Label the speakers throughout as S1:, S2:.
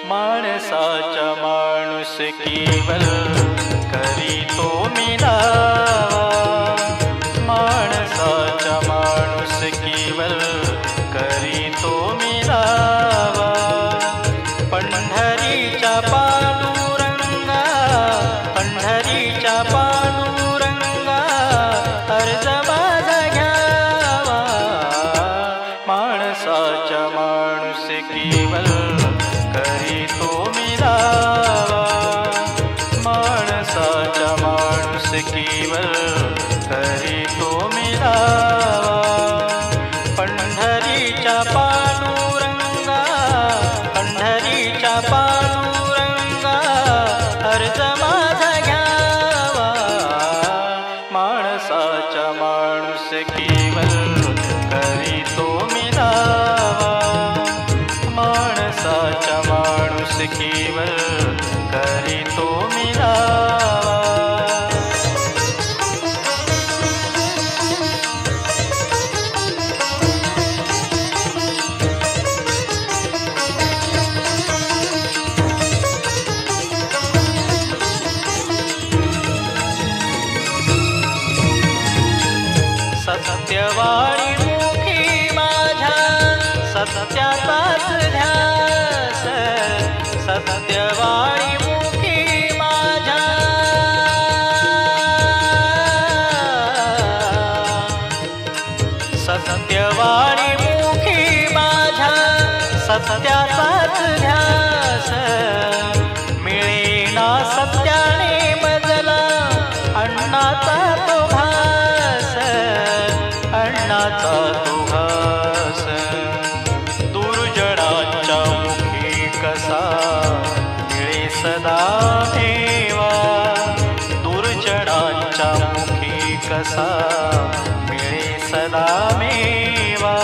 S1: माणसाच्या माणुसकीवर करीतो मी दावा, माणसाच्या माणुसकीवर करीतो मी दावा. पंढरीच्या पांडुरंगा, पंढरीच्या पांडुरंगा, अर्ज माझा घ्यावा. माणसाच्या माणुसकीवर करीतो मी दावा, माणसाच्या माणुसकीवर करीतो मी दावा. पंढरीच्या पांडुरंगा, पंढरीच्या पांडुरंगा, अर्ज माझा घ्यावा. माणसाच्या माणुसकीवर करीतो मी दावा, माणसाच्या माणुसकीवर करीतो मी दावा. सत्यवाणी मुखी माझ्या सत्याचाच ध्यास, सत्यवाणी मुखी माझ्या सत्यवाणी मुखी माझ्या सत्याचाच ध्यास. मिळेना सत्याने मजला अण्णाचा तो भास, अण्णाचा तो भास. दुर्जनाच्या मुखी कसा मिळे सदा ठेवा, दुर्जनाच्या मुखी कसा मिळे सदा मेवा.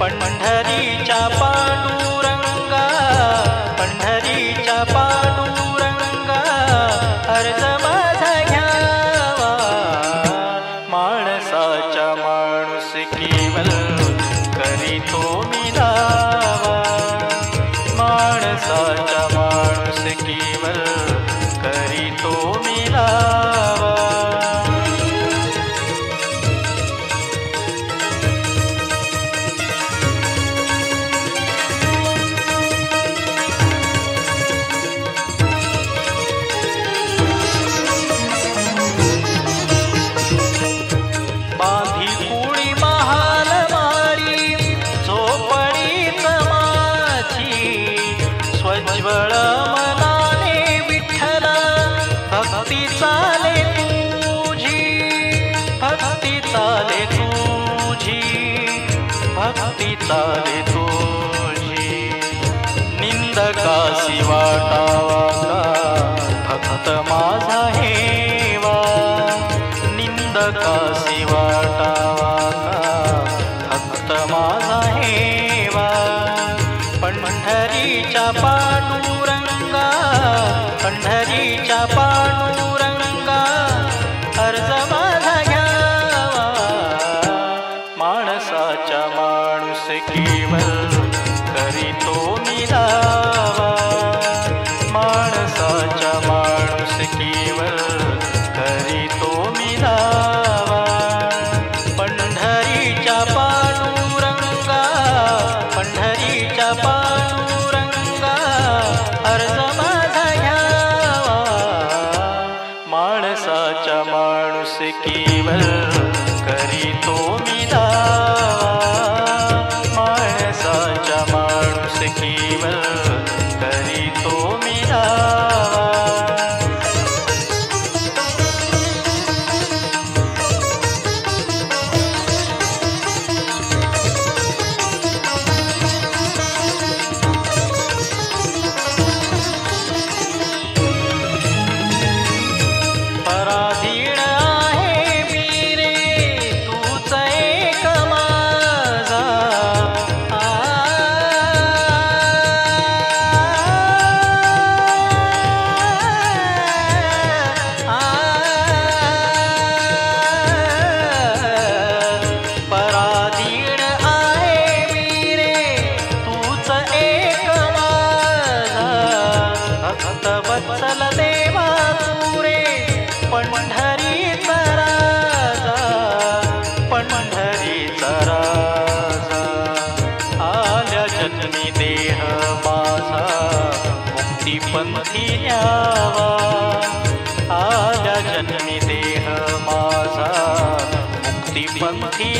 S1: पंढरीच्या पांडुरंगा, पंढरीच्या पांडुरंगा, अर्ज माझा घ्यावा. माणसाच्या माणुसकीवर करीतो मी दावा, माणसाच्या माणुसकीवर करीतो मी दावा. बांधी कुळी महाल मारी झोपडीत माझी, स्वज्वळ मनाने विठ्ठला भक्ती चाले तुझी, भक्ती चाले तुझी, भक्ती चाले तुझी. निंदकासी वाटावा का भक्त माझा हेवा, निंदकासी वाटावा का भक्त माझा हेवा. पंढरीच्या पांडुरंगा, पंढरीच्या पांडुरंगा, अर्ज माझा घ्यावा. माणसाच्या माणुसकीवर करीतो मी दावा, माणसाच्या माणुसकीवर करीतो मी दावा. पंढरीच्या पांडुरंगा, पंढरीच्या पांडुरंगा, अर्ज माझा घ्यावा. माणसाच्या माणुसकीवर करीतो मी दावा, माणसाच्या माणुसकीवर करीतो मी दावा.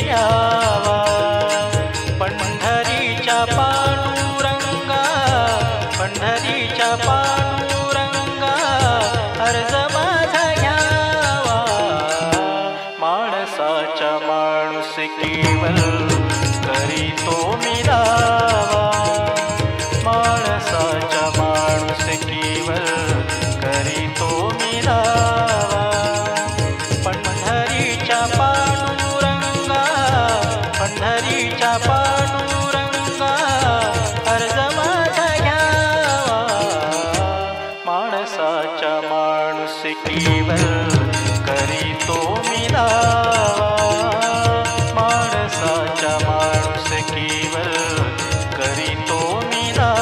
S1: न्यावा. पंढरीच्या पांडुरंगा, पंढरीच्या पांडुरंगा, अर्ज माझा घ्यावा. माणसाच्या माणुसकीवर करीतो मी दावा. माणसाच्या माणुसकीवर करीतो मी दावा. पंढरीच्या पांडुरंगा, पंढरीच्या पांडुरंगा, अर्ज माझा घ्यावा. माणसाच्या माणुसकीवर करीतो मी दावा. माणसाच्या माणुसकीवर करीतो मी दावा.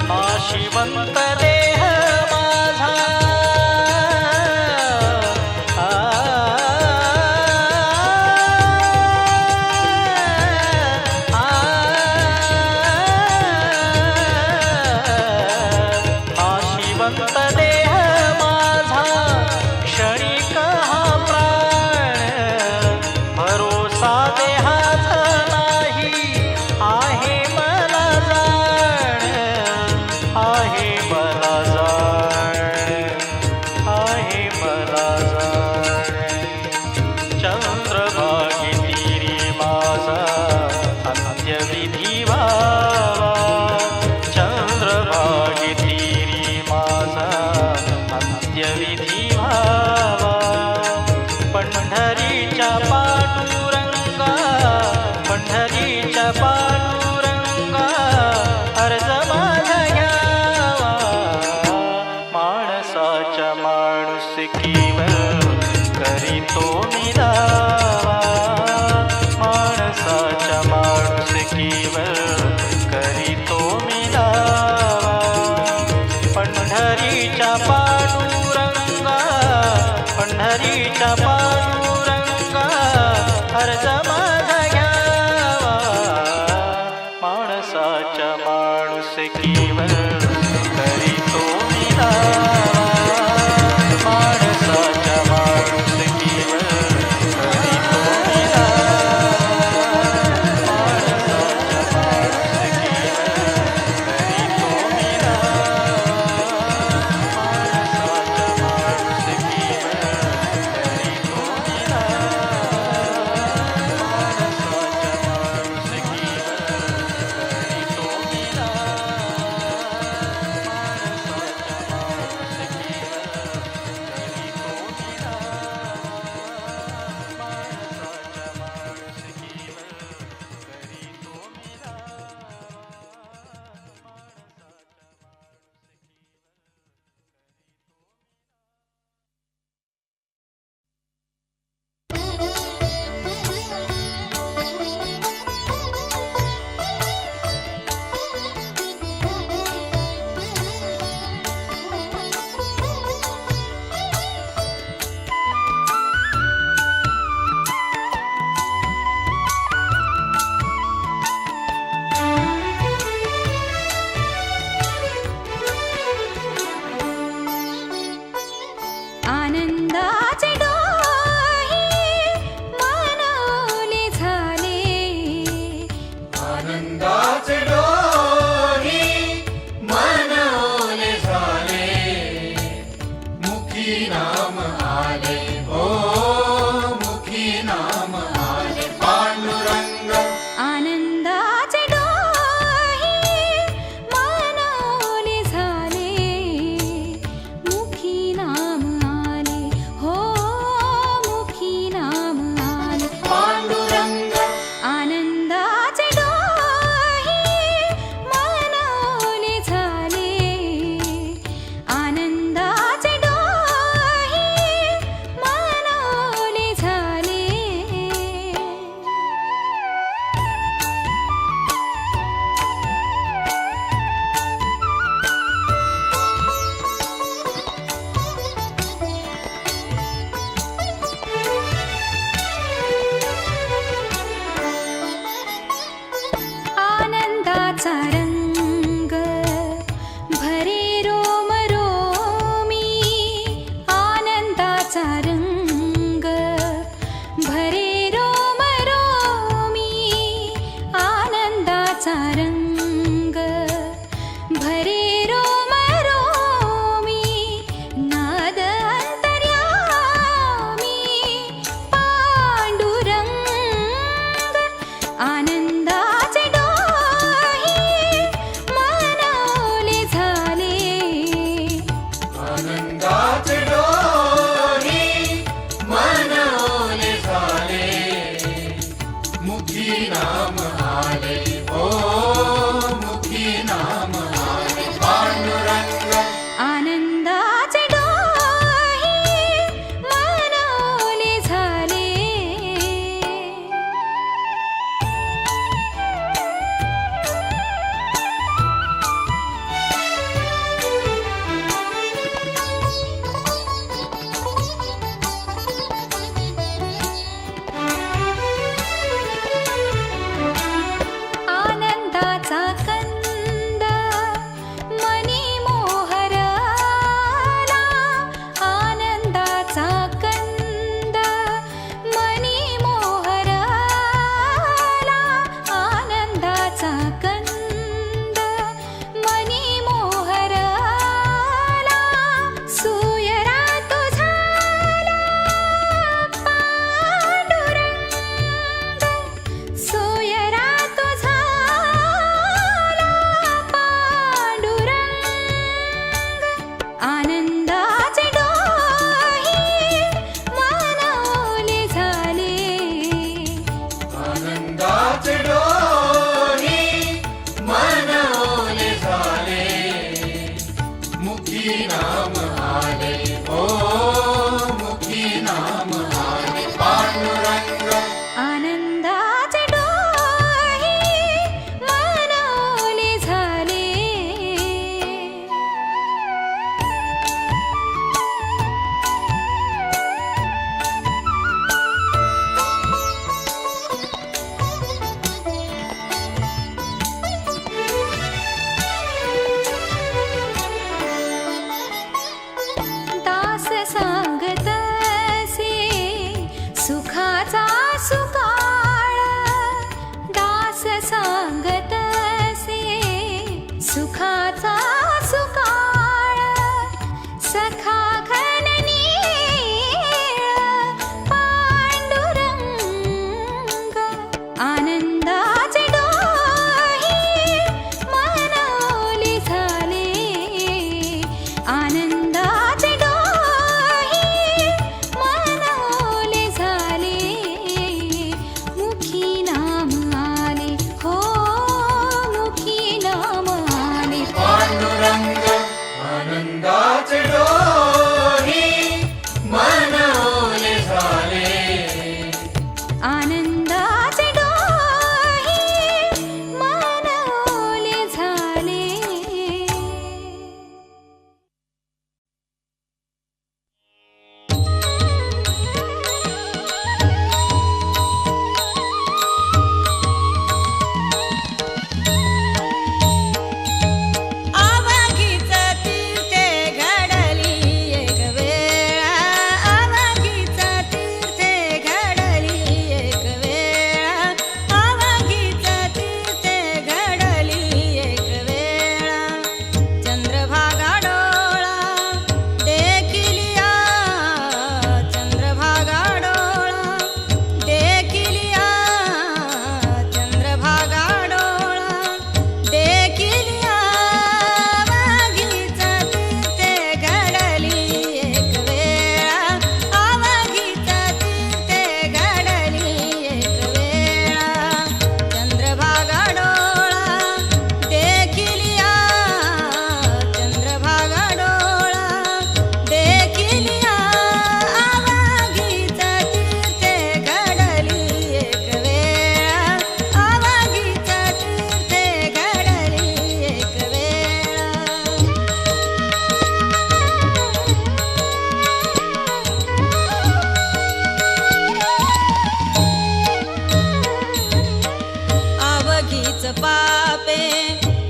S1: नाशिवंत देह माझा, नाशिवंत देह माझा, क्षणिक हा प्राण. भरोसा देहाचा नाही, आहे मला जाण, आहे मला जाण, आहे मला जाण. चंद्रभागी तीरी माझा अंत्यविधी व्हावा. चंद्रभागी तीरी माझा अंत्यविधी व्हावा. पंढरीच्या पांडुरंगा, पंढरीच्या पांडुरंगा, अर्ज माझा घ्यावा. माणसाच्या माणुसकीवर करीतो मी दावा. माणसाच्या माणुसकीवर करीतो मी दावा. पंढरीच्या पांडुरंगा, पंढरीच्या पांडुरंगा, अर्ज माझा घ्यावा. माणसाच्या माणुसकीवर करीतो मी दावा. माणसाच्या माणुसकीवर करीतो
S2: आनंदाचे डोही मन ओले झाले, मुखी नाम आले, ओ मुखी नाम आले पांडुरंग.
S3: आनंदाचे डोही मन ओले झाले. दास सांगतसे सुखाचा सुकाळ, दास सांगतसे सुखाचा सुकाळ. सखा घननीळ पांडुरंग. आनंदाचे डोही मन ओले झाले. आनंदाचे डोही मन ओले झाले. मुखी नाम आले, हो मुखी नाम आले.
S2: पांडुरंग. आनंदाचे डोही मन ओले झाले.
S3: आनंदाचे डोही मन ओले झाले.
S4: अवघीच तीर्थे घडली एक वेळा, अवघीच तीर्थे घडली एक वेळा, अवघीच तीर्थे घडली एक वेळा. चंद्रभागा डोळा देखिलिया, चंद्रभागा डोळा देखिलिया, चंद्रभागा डोळा देखिलिया. अवघीच तीर्थे घडली एक वेळा, अवघीच तीर्थे घडली एक वेळा. चंद्रभागा डोळा देखिलिया, चंद्रभागा डोळा देखिलिया. अवघीच तीर्थे घडली एक वेळा, अवघीच तीर्थे घडली एक वेळा. अवघीच पापे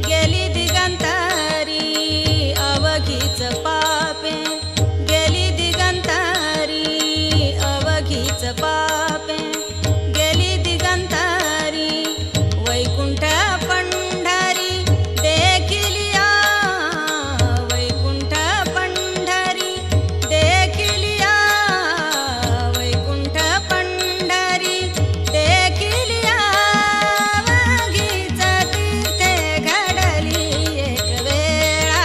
S4: गेली दिगंतरी, अवघीच पापे गेली दिगंतरी, अवघीच पापे गेली दिगंतरी. वैकुंठ पंढरी देखिलिया, वैकुंठ पंढरी देखिलिया, वैकुंठ पंढरी देखिलिया. अवघीच तीर्थे घडली एक वेळा,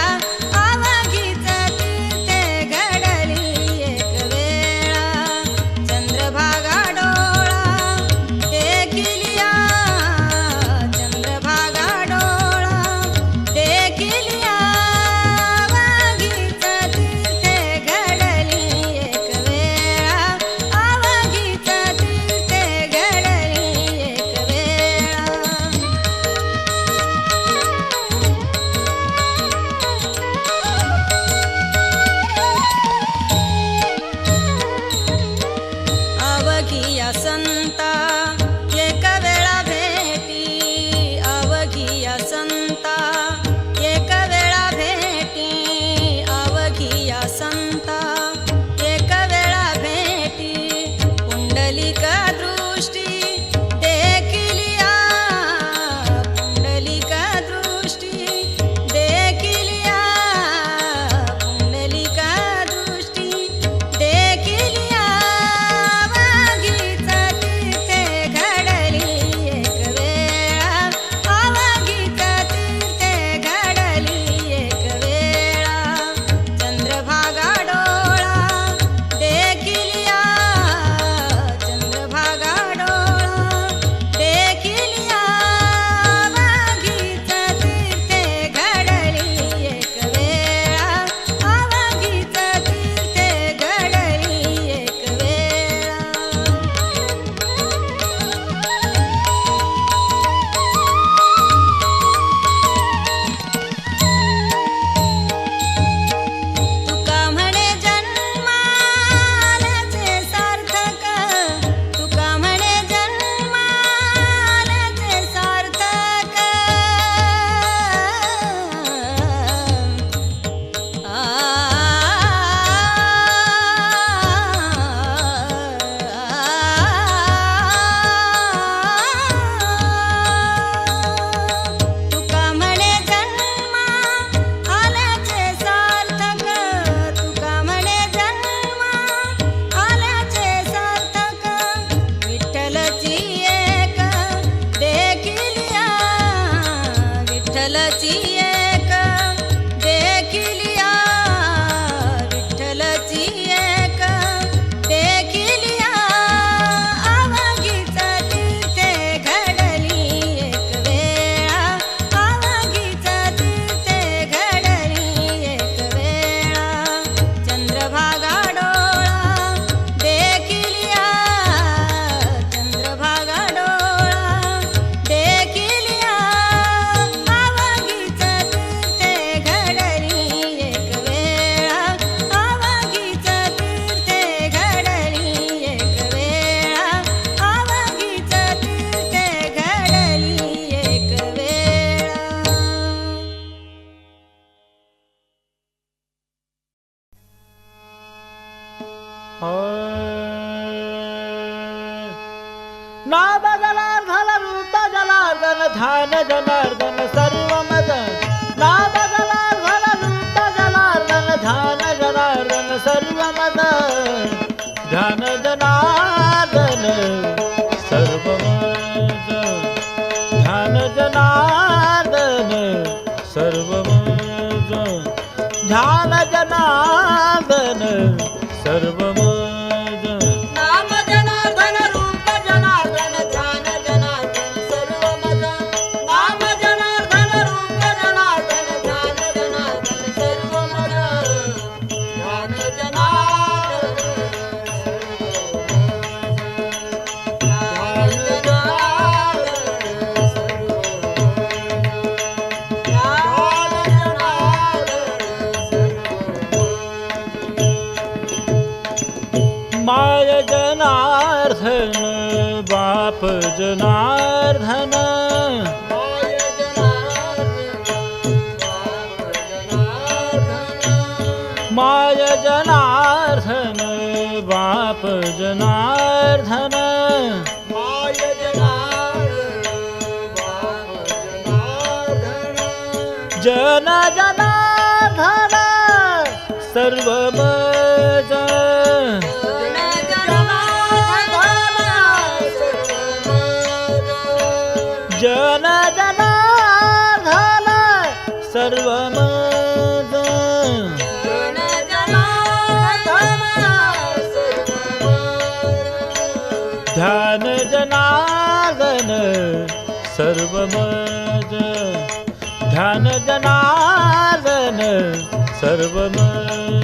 S4: अवघीच तीर्थे घडली एक वेळा. चंद्रभागा डोळा देखिलिया, चंद्रभागा डोळा देखिलिया. अवघीच तीर्थे घडली एक वेळा, अवघीच तीर्थे घडली एक वेळा. अवघिया संता एक वेळा भेटी, अवघिया संता एक वेळा भेटी, अवघिया संता एक वेळा भेटी. पुंडलिक दृष्टी देखिलिया, पुंडलिक दृष्टी देखिलिया, पुंडलिक दृष्टी देखिलिया. अवघीच विठ्ठलची एक देखिलिया विठ्ठलची एक देखिलिया अवघीच तीर्थे घडली एक वेळा अवघीच तीर्थे घडली एक वेळा चंद्रभागा डोळा देखिलिया चंद्रभागा डोळा देखिलिया अवघीच तीर्थे घडली एक वेळा अवघीच तीर्थे घडली एक वेळा अवघीच तीर्थे घडली एक वेळा
S1: नाद जनार्दन रूप जनार्दन ध्यान जनार्दन सर्व मद नाद जनार्दन रूप जनार्दन ध्यान जनार्दन सर्व मद ध्यान जनार्दन सर्व मद ध्यान जनार्दन सर्व मद ध्यान जनार्दन सर्व मद
S4: नाम जनार्दन रूप जनार्दन ध्यान जनार्दन सर्व मद नाम जनार्दन रूप जनार्दन ध्यान जनार्दन सर्व मद ध्यान जनार्दन ध्यान जनार्दन सर्व
S1: माय जनार्दन बाप जनार्दन
S4: माय जनार्दन बाप जनार्दन
S1: माय जनार्दन बाप जनार्दन
S4: माय जनार्दन बाप जनार्दन
S1: जन जनार्दन सर्व मज जन जनार्दन सर्व मज ध्यान जनार्दन सर्व मज ध्यान जनार्दन सर्व मज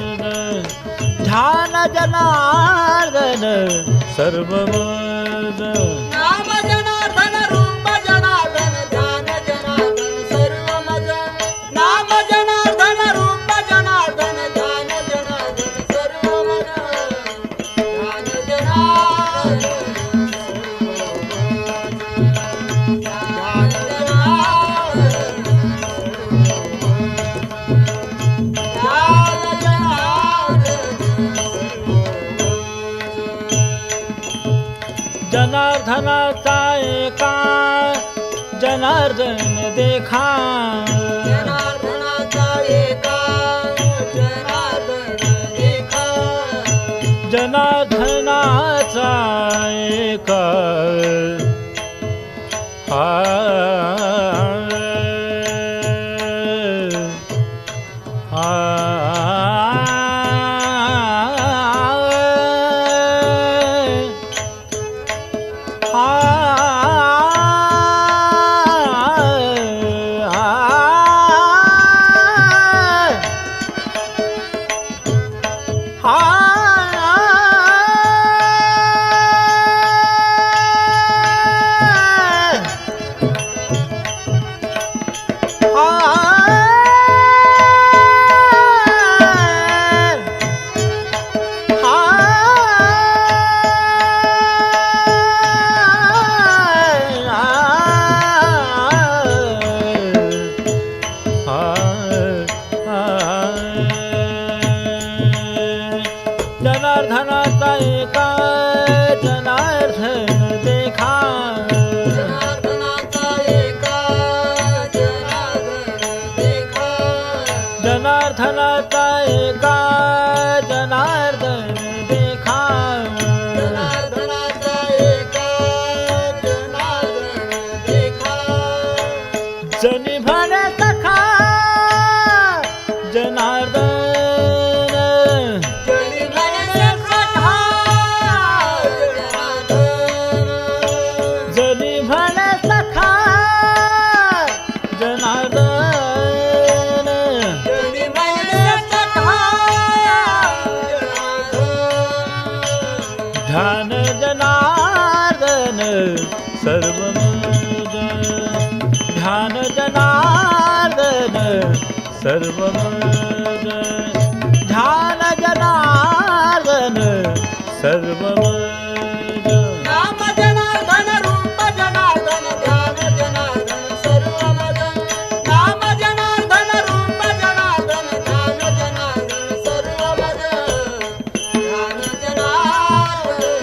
S1: ध्यान जनार्दन सर्व मज
S4: नाम जनार्दन रूप जनार्दन ध्यान जनार्दन सर्व मज नाम जनार्दन रूप जनार्दन ध्यान जनार्दन सर्व मज ध्यान जनार्दन ध्यान
S1: जनार्दनाचा एका जनार्दन देखा
S4: जनार्दनाचा एका जनार्दन देखा
S1: जनार्दनाचा एका जनार्दनाचा एका जनार्दन देखा
S4: जनार्दनाचा एका जनार्दन देखा
S1: जनार्दनाचा एका जनार्दन देखा
S4: जनार्दनाचा एका जनार्दन देखा
S1: जनी भर सखा सर्वमज ध्यान जनार्दन सर्वमज ध्यान जनार्दन सर्वमज
S4: नाम जनार्दन रूप जनार्दन ध्यान जनार्दन सर्वमद नाम जनार्दन रूप जनार्दन ध्यान जनार्दन सर्वमद ध्यान जनार्दन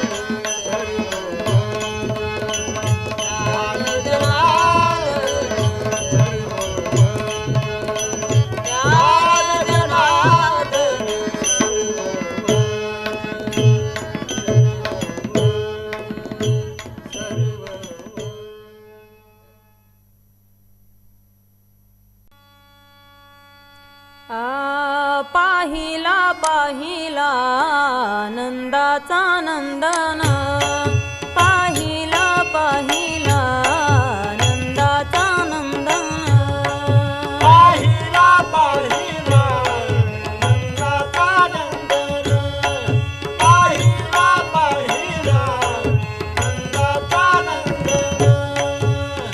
S3: पाहिला पाहिला नंदाचा नंदन पाहिला पाहिला नंदाचा नंदन
S1: पाहिला पाहिला नंदाचा नंदन पाहिला पाहिला नंदाचा नंदन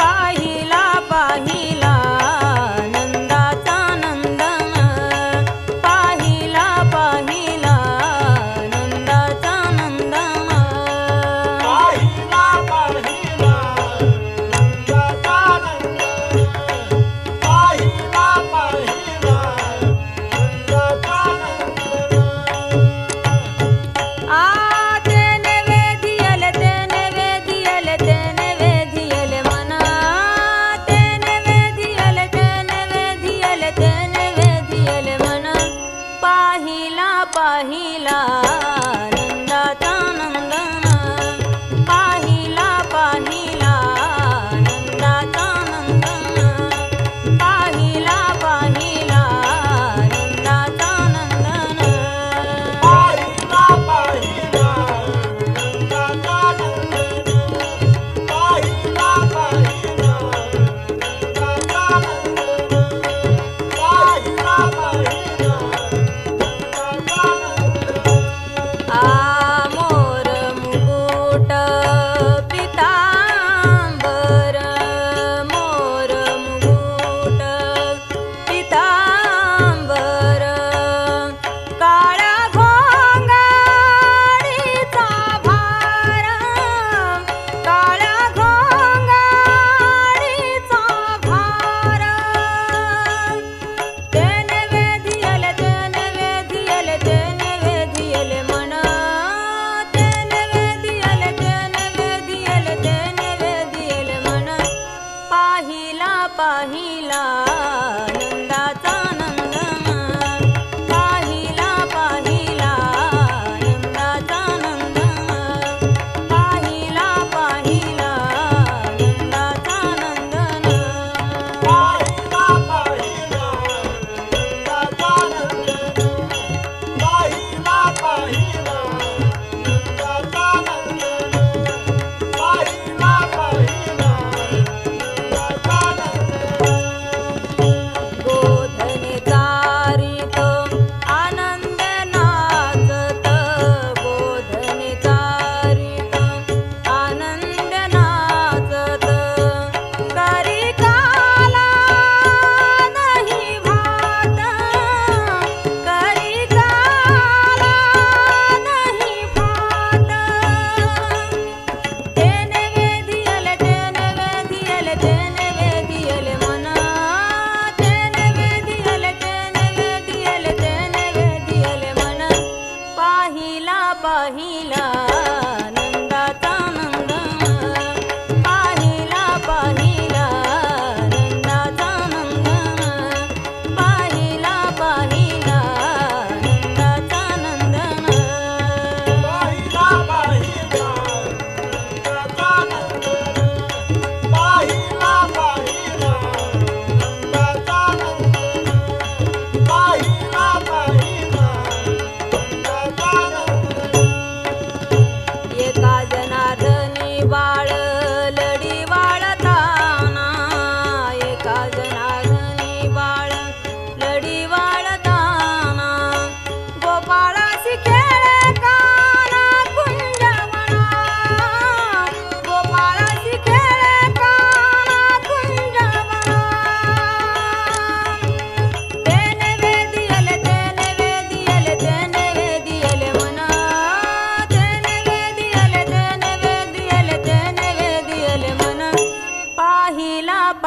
S3: पाहिला पाहिला नंदाचा नंदन पाहिला पाहिला नंदाचा नंदन
S1: पाहिला पाहिला नंदाचा नंदन पाहिला पाहिला नंदाचा नंदन
S3: आ तेने वेधियल तेने वेधियल मना तेने वेधियल मना पाहिला पाहिला नंदाचा नंदन पाहिला पाहिला नंदाचा नंदन पाहिला पाहिला नंदाचा नंदन
S1: पाहिला पाहिला नंदाचा नंदन पाहिला पाहिला नंदाचा नंदन पाहिला पाहिला नंदाचा नंदन
S3: आ मोर मुकुट पितांबर मोर मुकुट पितांबर काळा घोंगाडीचा भार काळा घोंगाडीचा भार तेने वेधियल मन तेने वेधियल मन पाहिला पाहिला नंदाचा नंदन पाहिला पाहिला नंदाचा नंदन पाहिला पाहिला नंदाचा नंदन
S1: पाहिला पाहिला नंदाचा नंदन पाहिला पाहिला नंदाचा नंदन पाहिला पाहिला नंदाचा नंदन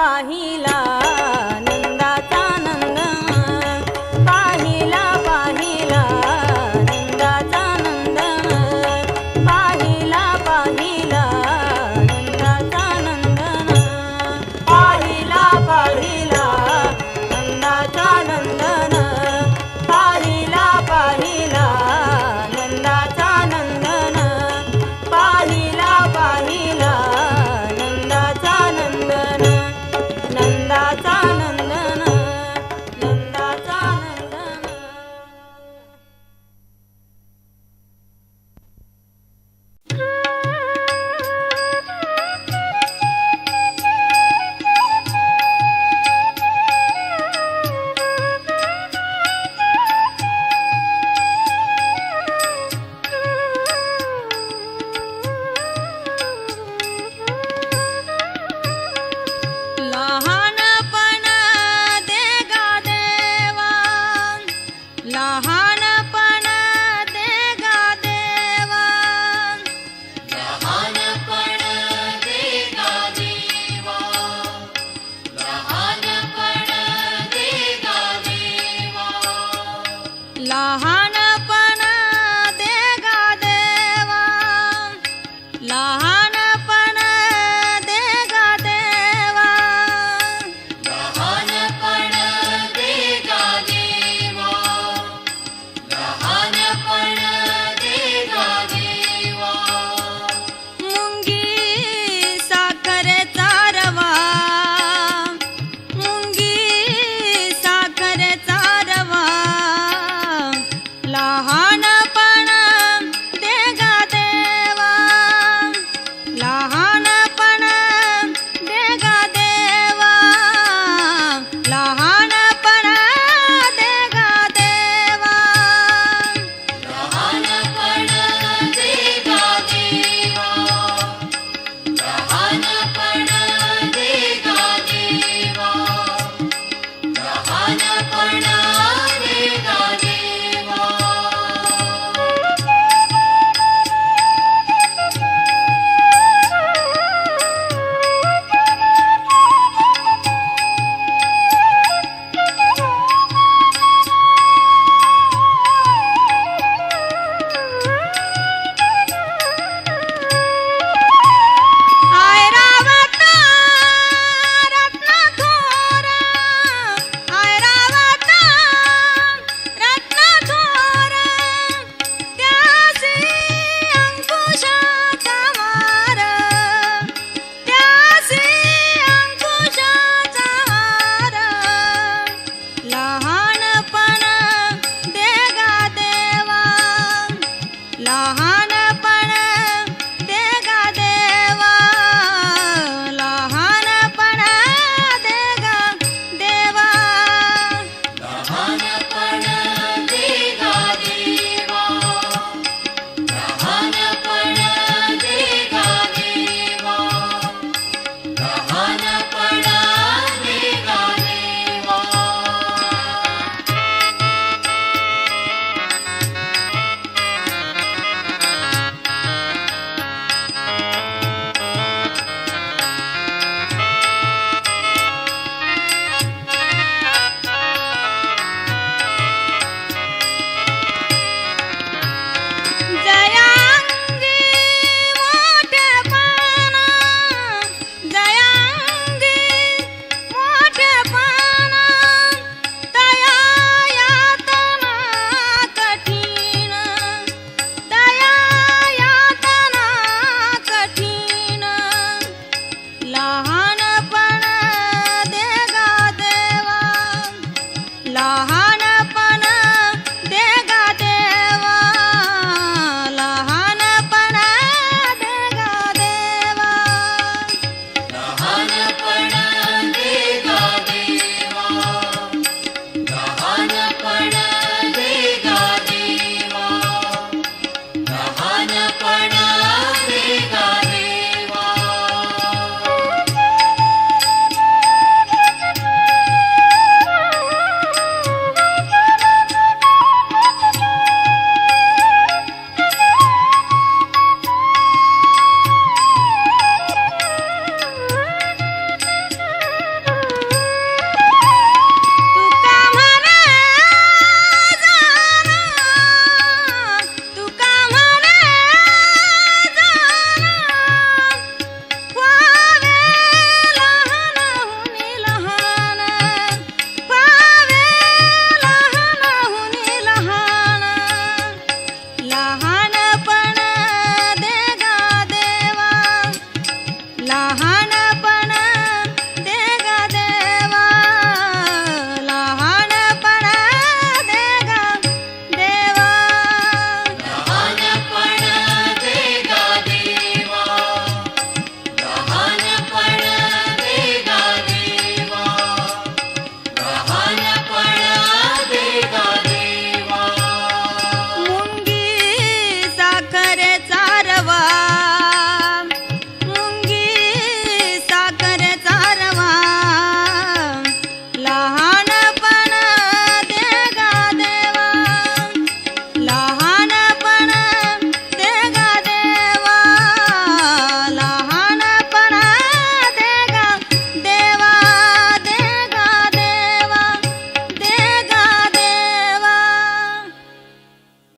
S3: पाहिला